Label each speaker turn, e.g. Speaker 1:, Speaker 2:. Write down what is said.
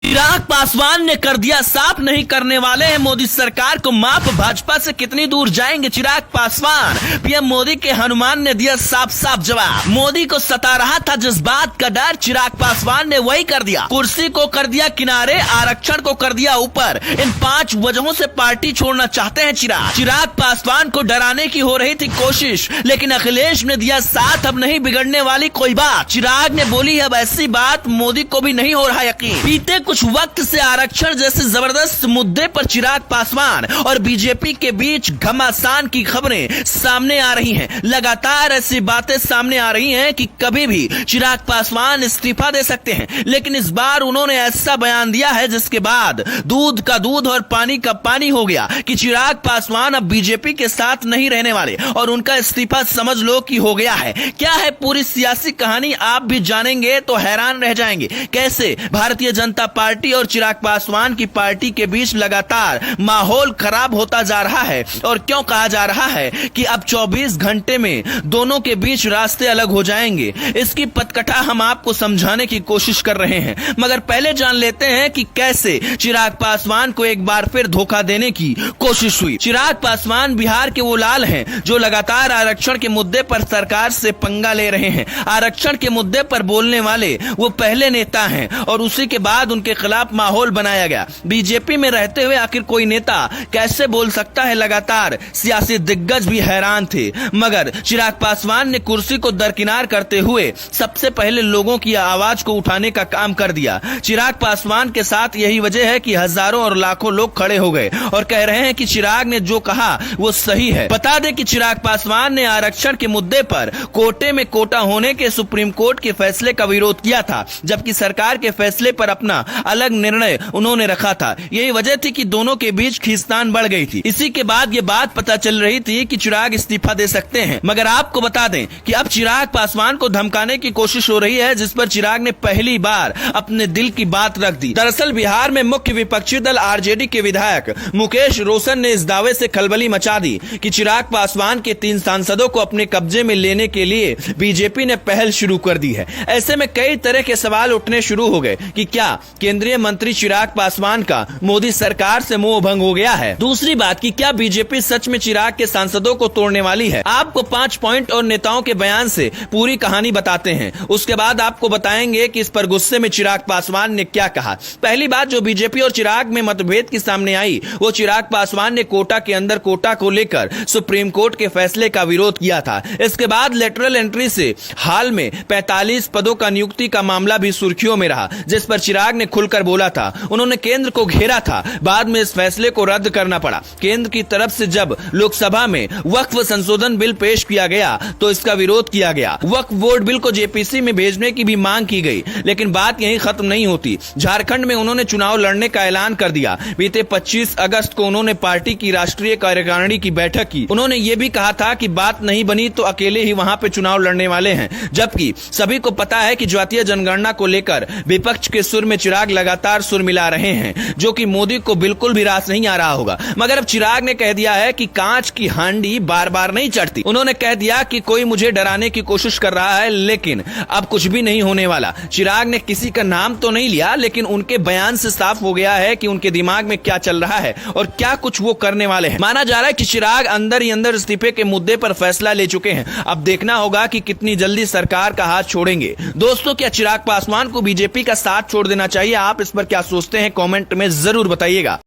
Speaker 1: चिराग पासवान ने कर दिया साफ, नहीं करने वाले हैं मोदी सरकार को माफ। भाजपा से कितनी दूर जाएंगे चिराग पासवान? पीएम मोदी के हनुमान ने दिया साफ साफ जवाब। मोदी को सता रहा था जज्बात का डर, चिराग पासवान ने वही कर दिया। कुर्सी को कर दिया किनारे, आरक्षण को कर दिया ऊपर। इन 5 वजहों से पार्टी छोड़ना चाहते हैं चिराग पासवान को डराने की हो रही थी कोशिश, लेकिन अखिलेश ने दिया साथ, अब नहीं बिगड़ने वाली कोई बात। चिराग ने बोली अब ऐसी बात मोदी को भी नहीं हो रहा यकीन। बीते कुछ वक्त से आरक्षण जैसे जबरदस्त मुद्दे पर चिराग पासवान और बीजेपी के बीच घमासान की खबरें सामने आ रही हैं। लगातार ऐसी बातें सामने आ रही हैं कि कभी भी चिराग पासवान इस्तीफा दे सकते हैं, लेकिन इस बार उन्होंने ऐसा बयान दिया है जिसके बाद दूध का दूध और पानी का पानी हो गया कि चिराग पासवान अब बीजेपी के साथ नहीं रहने वाले और उनका इस्तीफा समझ लो कि हो गया है। क्या है पूरी सियासी कहानी, आप भी जानेंगे तो हैरान रह जाएंगे। कैसे भारतीय जनता पार्टी और चिराग पासवान की पार्टी के बीच लगातार माहौल खराब होता जा रहा है और क्यों कहा जा रहा है कि अब 24 घंटे में दोनों के बीच रास्ते अलग हो जाएंगे, इसकी पटकथा हम आपको समझाने की कोशिश कर रहे हैं। मगर पहले जान लेते हैं कि कैसे चिराग पासवान को एक बार फिर धोखा देने की कोशिश हुई। चिराग पासवान बिहार के वो लाल हैं जो लगातार आरक्षण के मुद्दे पर सरकार से पंगा ले रहे हैं। आरक्षण के मुद्दे पर बोलने वाले वो पहले नेता हैं और उसी के बाद उनके खिलाफ माहौल बनाया गया। बीजेपी में रहते हुए आखिर कोई नेता कैसे बोल सकता है, लगातार सियासी दिग्गज भी हैरान थे। मगर चिराग पासवान ने कुर्सी को दरकिनार करते हुए सबसे पहले लोगों की आवाज को उठाने का काम कर दिया। चिराग पासवान के साथ यही वजह है कि हजारों और लाखों लोग खड़े हो गए और कह रहे हैं कि चिराग ने जो कहा वो सही है। बता दें कि चिराग पासवान ने आरक्षण के मुद्दे पर कोटे में कोटा होने के सुप्रीम कोर्ट के फैसले का विरोध किया था, जबकि सरकार के फैसले पर अपना अलग निर्णय उन्होंने रखा था। यही वजह थी कि दोनों के बीच खींचतान बढ़ गई थी। इसी के बाद ये बात पता चल रही थी कि चिराग इस्तीफा दे सकते हैं। मगर आपको बता दें कि अब चिराग पासवान को धमकाने की कोशिश हो रही है, जिस पर चिराग ने पहली बार अपने दिल की बात रख दी। दरअसल बिहार में मुख्य विपक्षी दल आरजेडी के विधायक मुकेश रोशन ने इस दावे से खलबली मचा दी कि चिराग पासवान के 3 सांसदों को अपने कब्जे में लेने के लिए बीजेपी ने पहल शुरू कर दी है। ऐसे में कई तरह के सवाल उठने शुरू हो गए कि क्या केंद्रीय मंत्री चिराग पासवान का मोदी सरकार से मोह भंग हो गया है। दूसरी बात कि क्या बीजेपी सच में चिराग के सांसदों को तोड़ने वाली है। आपको 5 पॉइंट और नेताओं के बयान से पूरी कहानी बताते हैं, उसके बाद आपको बताएंगे कि इस पर गुस्से में चिराग पासवान ने क्या कहा। पहली बात जो बीजेपी और चिराग में मतभेद की सामने आई, वो चिराग पासवान ने कोटा के अंदर कोटा को लेकर सुप्रीम कोर्ट के फैसले का विरोध किया था। इसके बाद लेटरल एंट्री से हाल में 45 पदों का नियुक्ति का मामला भी सुर्खियों में रहा, जिस पर चिराग ने खुलकर बोला था। उन्होंने केंद्र को घेरा था, बाद में इस फैसले को रद्द करना पड़ा। केंद्र की तरफ से जब लोकसभा में वक्फ संशोधन बिल पेश किया गया तो इसका विरोध किया गया। वक्फ बोर्ड बिल को जेपीसी में भेजने की भी मांग की गई, लेकिन बात यहीं खत्म नहीं होती। झारखंड में उन्होंने चुनाव लड़ने का ऐलान कर दिया। बीते 25 अगस्त को उन्होंने पार्टी की राष्ट्रीय कार्यकारिणी की बैठक की। उन्होंने ये भी कहा था कि बात नहीं बनी तो अकेले ही वहां पे चुनाव लड़ने वाले हैं, जबकि सभी को पता है कि जातीय जनगणना को लेकर विपक्ष के सुर में चिराग लगातार सुर मिला रहे हैं, जो कि मोदी को बिल्कुल भी रास नहीं आ रहा होगा। मगर अब चिराग ने कह दिया है कि कांच की हांडी बार बार नहीं चढ़ती। उन्होंने कह दिया कि कोई मुझे डराने की कोशिश कर रहा है, लेकिन अब कुछ भी नहीं होने वाला। चिराग ने किसी का नाम तो नहीं लिया, लेकिन उनके बयान से साफ हो गया है कि उनके दिमाग में क्या चल रहा है और क्या कुछ वो करने वाले हैं। माना जा रहा है कि चिराग अंदर ही अंदर इस्तीफे के मुद्दे पर फैसला ले चुके हैं। अब देखना होगा कि कितनी जल्दी सरकार का हाथ छोड़ेंगे। दोस्तों, क्या चिराग पासवान को बीजेपी का साथ छोड़ देना चाहिए? आप इस पर क्या सोचते हैं? कमेंट में जरूर बताइएगा।